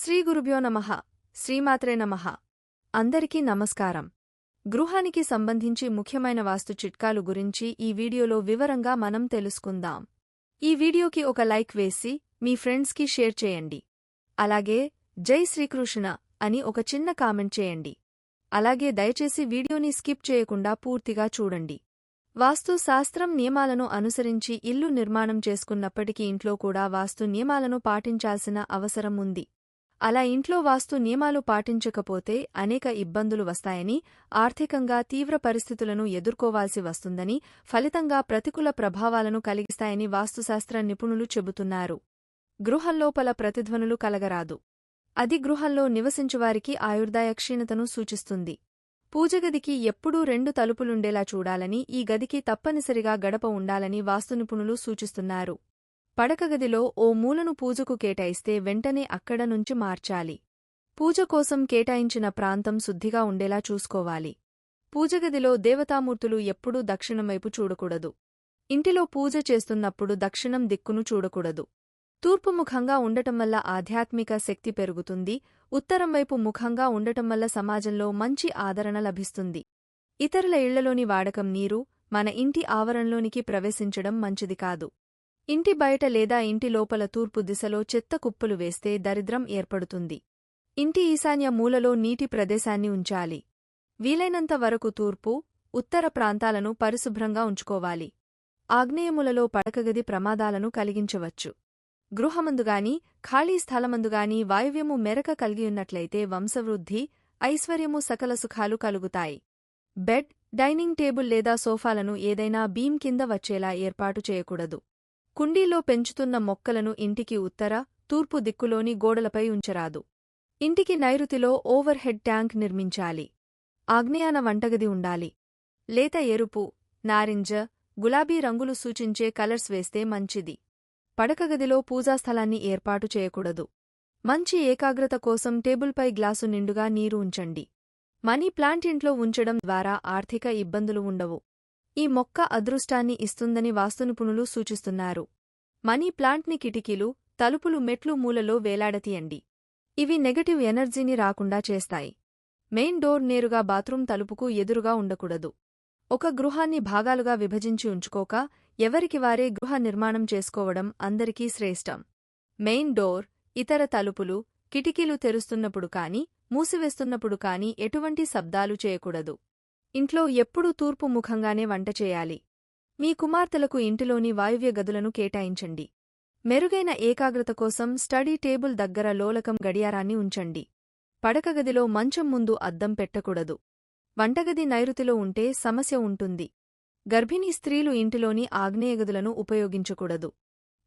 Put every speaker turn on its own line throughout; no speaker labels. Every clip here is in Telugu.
శ్రీ గురుభ్యో నమః. శ్రీమాత్రే నమః. అందరికీ నమస్కారం. గృహానికి సంబంధించి ముఖ్యమైన వాస్తు చిట్కాలు గురించి ఈ వీడియోలో వివరంగా మనం తెలుసుకుందాం. ఈ వీడియోకి ఒక లైక్ వేసి మీ ఫ్రెండ్స్కి షేర్ చేయండి. అలాగే జై శ్రీకృష్ణ అని ఒక చిన్న కామెంట్ చేయండి. అలాగే దయచేసి వీడియోని స్కిప్ చేయకుండా పూర్తిగా చూడండి. వాస్తు శాస్త్రం నియమాలను అనుసరించి ఇల్లు నిర్మాణం చేసుకున్నప్పటికీ ఇంట్లో కూడా వాస్తు నియమాలను పాటించాల్సిన అవసరం ఉంది. అలా ఇంట్లో వాస్తు నియమాలు పాటించకపోతే అనేక ఇబ్బందులు వస్తాయని, ఆర్థికంగా తీవ్ర పరిస్థితులను ఎదుర్కోవాల్సి వస్తుందని, ఫలితంగా ప్రతికూల ప్రభావాలను కలిగిస్తాయని వాస్తుశాస్త్ర నిపుణులు చెబుతున్నారు. గృహంలోపల ప్రతిధ్వనులు కలగరాదు. అది గృహంలో నివసించువారికి ఆయుర్దాయ క్షీణతను సూచిస్తుంది. పూజగదికి ఎప్పుడూ 2 తలుపులుండేలా చూడాలని, ఈ గదికి తప్పనిసరిగా గడప ఉండాలని వాస్తునిపుణులు సూచిస్తున్నారు. పడకగదిలో ఓ మూలను పూజకు కేటాయిస్తే వెంటనే అక్కడ నుంచి మార్చాలి. పూజ కోసం కేటాయించిన ప్రాంతం శుద్ధిగా ఉండేలా చూసుకోవాలి. పూజగదిలో దేవతామూర్తులు ఎప్పుడూ దక్షిణంవైపు చూడకూడదు. ఇంటిలో పూజ చేస్తున్నప్పుడు దక్షిణం దిక్కును చూడకూడదు. తూర్పుముఖంగా ఉండటం వల్ల ఆధ్యాత్మిక శక్తి పెరుగుతుంది. ఉత్తరంవైపు ముఖంగా ఉండటం వల్ల సమాజంలో మంచి ఆదరణ లభిస్తుంది. ఇతరుల ఇళ్లలోని వాడకం నీరు మన ఇంటి ఆవరణలోనికి ప్రవేశించడం మంచిది కాదు. ఇంటి బయట లేదా ఇంటి లోపల తూర్పు దిశలో చెత్త కుప్పలు వేస్తే దరిద్రం ఏర్పడుతుంది. ఇంటి ఈశాన్య మూలలో నీటి ప్రదేశాన్ని ఉంచాలి. వీలైనంత వరకు తూర్పు, ఉత్తర ప్రాంతాలను పరిశుభ్రంగా ఉంచుకోవాలి. ఆగ్నేయములలో పడకగది ప్రమాదాలను కలిగించవచ్చు. గృహమందుగాని, ఖాళీ స్థలమందుగాని వాయువ్యము మెరక కలిగియున్నట్లయితే వంశవృద్ధి, ఐశ్వర్యము సకల సుఖాలు కలుగుతాయి. బెడ్, డైనింగ్ టేబుల్ లేదా సోఫాలను ఏదైనా బీమ్ కింద వచ్చేలా ఏర్పాటు చేయకూడదు. కుండీలో పెంచుతున్న మొక్కలను ఇంటికి ఉత్తర, తూర్పు దిక్కులోని గోడలపై ఉంచరాదు. ఇంటికి నైరుతిలో ఓవర్ హెడ్ ట్యాంక్ నిర్మించాలి. ఆగ్నేయాన వంటగది ఉండాలి. లేత ఎరుపు, నారింజ, గులాబీ రంగులు సూచించే కలర్స్ వేస్తే మంచిది. పడకగదిలో పూజాస్థలాన్ని ఏర్పాటు చేయకూడదు. మంచి ఏకాగ్రత కోసం టేబుల్పై గ్లాసు నిండుగా నీరు ఉంచండి. మనీ ప్లాంట్ ఇంట్లో ఉంచడం ద్వారా ఆర్థిక ఇబ్బందులు ఉండవు. ఈ మొక్క అదృష్టాన్ని ఇస్తుందని వాస్తునిపుణులు సూచిస్తున్నారు. మనీ ప్లాంట్ని కిటికీలు, తలుపులు, మెట్లు మూలలో వేలాడతీయండి. ఇవి నెగటివ్ ఎనర్జీని రాకుండా చేస్తాయి. మెయిన్ డోర్ నేరుగా బాత్రూం తలుపుకు ఎదురుగా ఉండకూడదు. ఒక గృహాన్ని భాగాలుగా విభజించి ఉంచుకోక ఎవరికివారే గృహ నిర్మాణం చేసుకోవడం అందరికీ శ్రేష్టం. మెయిన్ డోర్, ఇతర తలుపులు, కిటికీలు తెరుస్తున్నప్పుడు కానీ, మూసివేస్తున్నప్పుడు కానీ ఎటువంటి శబ్దాలు చేయకూడదు. ఇంట్లో ఎప్పుడూ తూర్పు ముఖంగానే వంట చేయాలి. మీ కుమార్తెలకు ఇంటిలోని వాయువ్య గదులను కేటాయించండి. మెరుగైన ఏకాగ్రత కోసం స్టడీ టేబుల్ దగ్గర లోలకం గడియారాన్ని ఉంచండి. పడకగదిలో మంచం ముందు అద్దం పెట్టకూడదు. వంటగది నైరుతిలో ఉంటే సమస్య ఉంటుంది. గర్భిణీ స్త్రీలు ఇంటిలోని ఆగ్నేయగదులను ఉపయోగించకూడదు.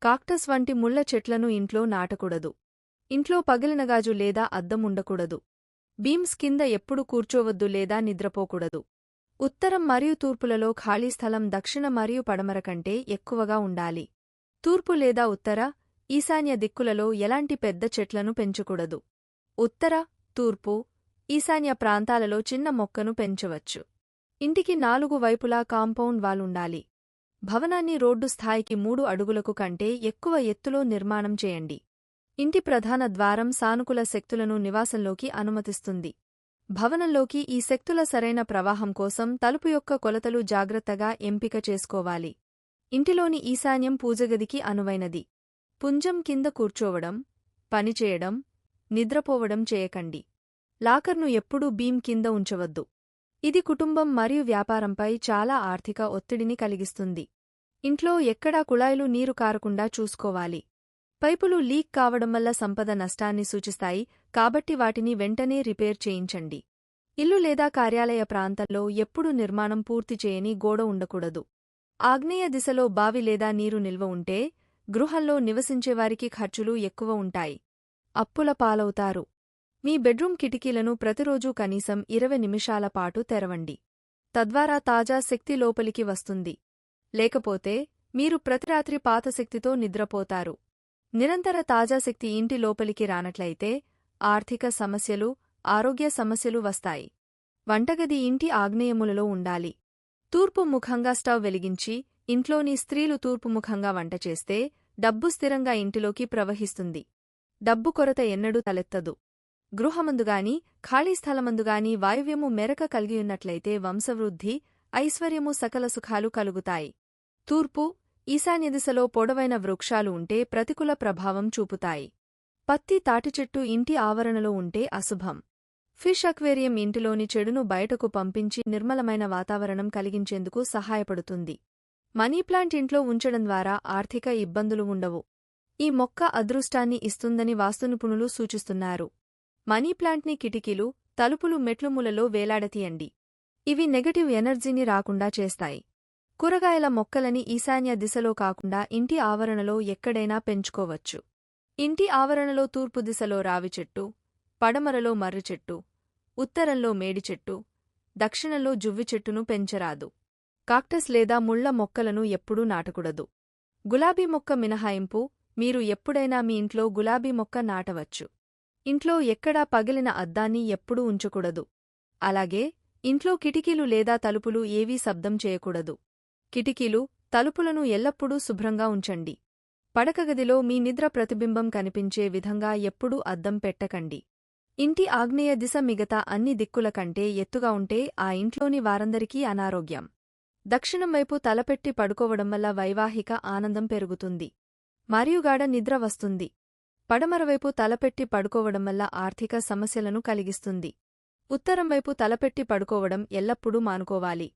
కాక్టస్ వంటి ముళ్ల చెట్లను ఇంట్లో నాటకూడదు. ఇంట్లో పగిలినగాజు లేదా అద్దం ఉండకూడదు. బీమ్స్ కింద ఎప్పుడు కూర్చోవద్దు లేదా నిద్రపోకూడదు. ఉత్తరం మరియు తూర్పులలో ఖాళీ స్థలం దక్షిణ మరియు పడమర కంటే ఎక్కువగా ఉండాలి. తూర్పు లేదా ఉత్తర, ఈశాన్య దిక్కులలో ఎలాంటి పెద్ద చెట్లను పెంచకూడదు. ఉత్తర, తూర్పు, ఈశాన్య ప్రాంతాలలో చిన్న మొక్కను పెంచవచ్చు. ఇంటికి 4 వైపులా కాంపౌండ్ వాల్ ఉండాలి. భవనాన్ని రోడ్డు స్థాయికి 3 అడుగులకు కంటే ఎక్కువ ఎత్తులో నిర్మాణం చేయండి. ఇంటి ప్రధాన ద్వారం సానుకూల శక్తులను నివాసంలోకి అనుమతిస్తుంది. భవనంలోకి ఈ శక్తుల సరైన ప్రవాహం కోసం తలుపు యొక్క కొలతలు జాగ్రత్తగా ఎంపిక చేసుకోవాలి. ఇంటిలోని ఈశాన్యం పూజగదికి అనువైనది. పుంజం కింద కూర్చోవడం, పనిచేయడం, నిద్రపోవడం చేయకండి. లాకర్ను ఎప్పుడూ బీమ్ కింద ఉంచవద్దు. ఇది కుటుంబం మరియు వ్యాపారంపై చాలా ఆర్థిక ఒత్తిడిని కలిగిస్తుంది. ఇంట్లో ఎక్కడా కుళాయిలు నీరు కారకుండా చూసుకోవాలి. పైపులు లీక్ కావడం వల్ల సంపద నష్టాన్ని సూచిస్తాయి, కాబట్టి వాటిని వెంటనే రిపేర్ చేయించండి. ఇల్లు లేదా కార్యాలయ ప్రాంతంలో ఎప్పుడూ నిర్మాణం పూర్తి చేయని గోడ ఉండకూడదు. ఆగ్నేయ దిశలో బావి లేదా నీరు నిల్వ ఉంటే గృహంలో నివసించేవారికి ఖర్చులు ఎక్కువ ఉంటాయి. అప్పుల పాలవుతారు. మీ బెడ్రూమ్ కిటికీలను ప్రతిరోజూ కనీసం 20 నిమిషాల పాటు తెరవండి. తద్వారా తాజా శక్తి లోపలికి వస్తుంది. లేకపోతే మీరు ప్రతిరాత్రి పాత శక్తితో నిద్రపోతారు. నిరంతర తాజా శక్తి ఇంటి లోపలికి రానట్లయితే ఆర్థిక సమస్యలు, ఆరోగ్య సమస్యలు వస్తాయి. వంటగది ఇంటి ఆగ్నేయములలో ఉండాలి. తూర్పు ముఖంగా స్టవ్ వెలిగించి ఇంట్లోని స్త్రీలు తూర్పుముఖంగా వంట చేస్తే డబ్బు స్థిరంగా ఇంటిలోకి ప్రవహిస్తుంది. డబ్బు కొరత ఎన్నడూ తలెత్తదు. గృహమందుగాని ఖాళీ స్థలమందుగాని వాయువ్యము మెరక కలిగియున్నట్లయితే వంశవృద్ధి, ఐశ్వర్యము సకల సుఖాలు కలుగుతాయి. తూర్పు, ఈశాన్య దిశలో పొడవైన వృక్షాలు ఉంటే ప్రతికూల ప్రభావం చూపుతాయి. పత్తి తాటిచెట్టు ఇంటి ఆవరణలో ఉంటే అశుభం. ఫిష్ అక్వేరియం ఇంటిలోని చెడును బయటకు పంపించి నిర్మలమైన వాతావరణం కలిగించేందుకు సహాయపడుతుంది. మనీప్లాంట్ ఇంట్లో ఉంచడం ద్వారా ఆర్థిక ఇబ్బందులు ఉండవు. ఈ మొక్క అదృష్టాన్ని ఇస్తుందని వాస్తునిపుణులు సూచిస్తున్నారు. మనీప్లాంట్ని కిటికీలు, తలుపులు, మెట్లుమూలలో వేలాడతీయండి. ఇవి నెగటివ్ ఎనర్జీని రాకుండా చేస్తాయి. కూరగాయల మొక్కలని ఈశాన్య దిశలో కాకుండా ఇంటి ఆవరణలో ఎక్కడైనా పెంచుకోవచ్చు. ఇంటి ఆవరణలో తూర్పు దిశలో రావి చెట్టు, పడమరలో మర్రి చెట్టు, ఉత్తరంలో మేడి చెట్టు, దక్షిణంలో జువ్వి చెట్టును పెంచరాదు. కాక్టస్ లేదా ముళ్ల మొక్కలను ఎప్పుడూ నాటకూడదు. గులాబీ మొక్క మినహాయింపు, మీరు ఎప్పుడైనా మీ ఇంట్లో గులాబీ మొక్క నాటవచ్చు. ఇంట్లో ఎక్కడా పగిలిన అద్దాన్ని ఎప్పుడూ ఉంచకూడదు. అలాగే ఇంట్లో కిటికీలు లేదా తలుపులు ఏవీ శబ్దం చేయకూడదు. కిటికీలు, తలుపులను ఎల్లప్పుడూ శుభ్రంగా ఉంచండి. పడకగదిలో మీ నిద్ర ప్రతిబింబం కనిపించే విధంగా ఎప్పుడూ అద్దం పెట్టకండి. ఇంటి ఆగ్నేయ దిశ మిగతా అన్ని దిక్కుల కంటే ఎత్తుగా ఉంటే ఆ ఇంట్లోని వారందరికీ అనారోగ్యం. దక్షిణం వైపు తలపెట్టి పడుకోవడం వల్ల వైవాహిక ఆనందం పెరుగుతుంది మరియు గాఢ నిద్ర వస్తుంది. పడమరవైపు తలపెట్టి పడుకోవడం వల్ల ఆర్థిక సమస్యలను కలిగిస్తుంది. ఉత్తరం వైపు తలపెట్టి పడుకోవడం ఎల్లప్పుడూ మానుకోవాలి.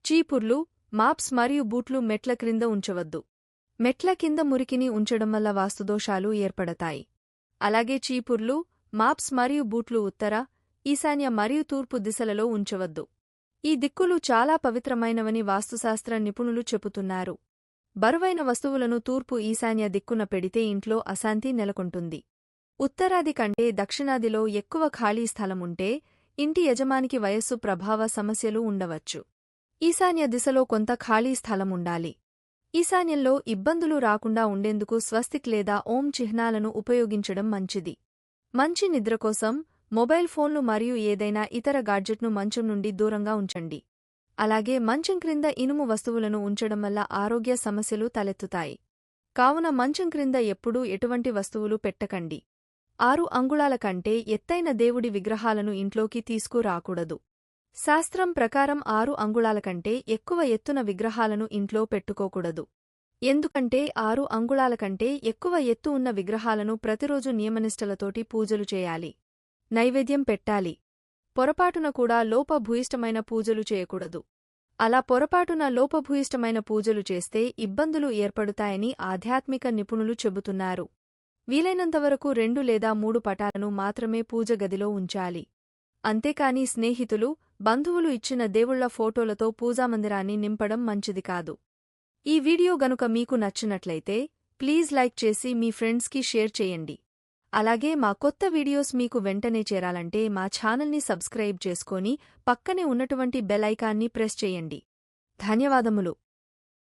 చీపుర్లు, మాప్స్ మరియు బూట్లు మెట్ల క్రింద ఉంచవద్దు. మెట్ల కింద మురికిని ఉంచడం వల్ల వాస్తుదోషాలు ఏర్పడతాయి. అలాగే చీపుర్లు, మాప్స్ మరియు బూట్లు ఉత్తర, ఈశాన్య మరియు తూర్పు దిశలలో ఉంచవద్దు. ఈ దిక్కులు చాలా పవిత్రమైనవని వాస్తుశాస్త్ర నిపుణులు చెబుతున్నారు. బరువైన వస్తువులను తూర్పు ఈశాన్య దిక్కున పెడితే ఇంట్లో అశాంతి నెలకొంటుంది. ఉత్తరాది కంటే దక్షిణాదిలో ఎక్కువ ఖాళీ స్థలముంటే ఇంటి యజమానికి వయస్సు ప్రభావ సమస్యలు ఉండవచ్చు. ఈశాన్య దిశలో కొంత ఖాళీ స్థలముండాలి. ఈశాన్యంలో ఇబ్బందులు రాకుండా ఉండేందుకు స్వస్తిక్ లేదా ఓం చిహ్నాలను ఉపయోగించడం మంచిది. మంచి నిద్ర కోసం మొబైల్ ఫోన్లు మరియు ఏదైనా ఇతర గాడ్జెట్ను మంచం నుండి దూరంగా ఉంచండి. అలాగే మంచం క్రింద ఇనుము వస్తువులను ఉంచడం వల్ల ఆరోగ్య సమస్యలు తలెత్తుతాయి. కావున మంచం క్రింద ఎప్పుడూ ఎటువంటి వస్తువులు పెట్టకండి. 6 అంగుళాల కంటే ఎత్తైన దేవుడి విగ్రహాలను ఇంట్లోకి తీసుకురాకూడదు. శాస్త్రం ప్రకారం 6 అంగుళాల కంటే ఎక్కువ ఎత్తున విగ్రహాలను ఇంట్లో పెట్టుకోకూడదు. ఎందుకంటే 6 అంగుళాల కంటే ఎక్కువ ఎత్తు ఉన్న విగ్రహాలను ప్రతిరోజు నియమనిష్టలతోటి పూజలు చేయాలి, నైవేద్యం పెట్టాలి. పొరపాటున కూడా లోపభూయిష్టమైన పూజలు చేయకూడదు. అలా పొరపాటున లోపభూయిష్టమైన పూజలు చేస్తే ఇబ్బందులు ఏర్పడుతాయని ఆధ్యాత్మిక నిపుణులు చెబుతున్నారు. వీలైనంతవరకు 2 లేదా 3 పటాలను మాత్రమే పూజ గదిలో ఉంచాలి. అంతేకాని స్నేహితులు, బంధువులు ఇచ్చిన దేవుళ్ల ఫోటోలతో పూజామందిరాన్ని నింపడం మంచిది కాదు. ఈ వీడియో గనుక మీకు నచ్చినట్లయితే ప్లీజ్ లైక్ చేసి మీ ఫ్రెండ్స్కి షేర్ చేయండి. అలాగే మా కొత్త వీడియోస్ మీకు వెంటనే చేరాలంటే మా ఛానల్ని సబ్స్క్రైబ్ చేసుకొని పక్కనే ఉన్నటువంటి బెల్ ఐకాన్ని ప్రెస్ చేయండి. ధన్యవాదములు.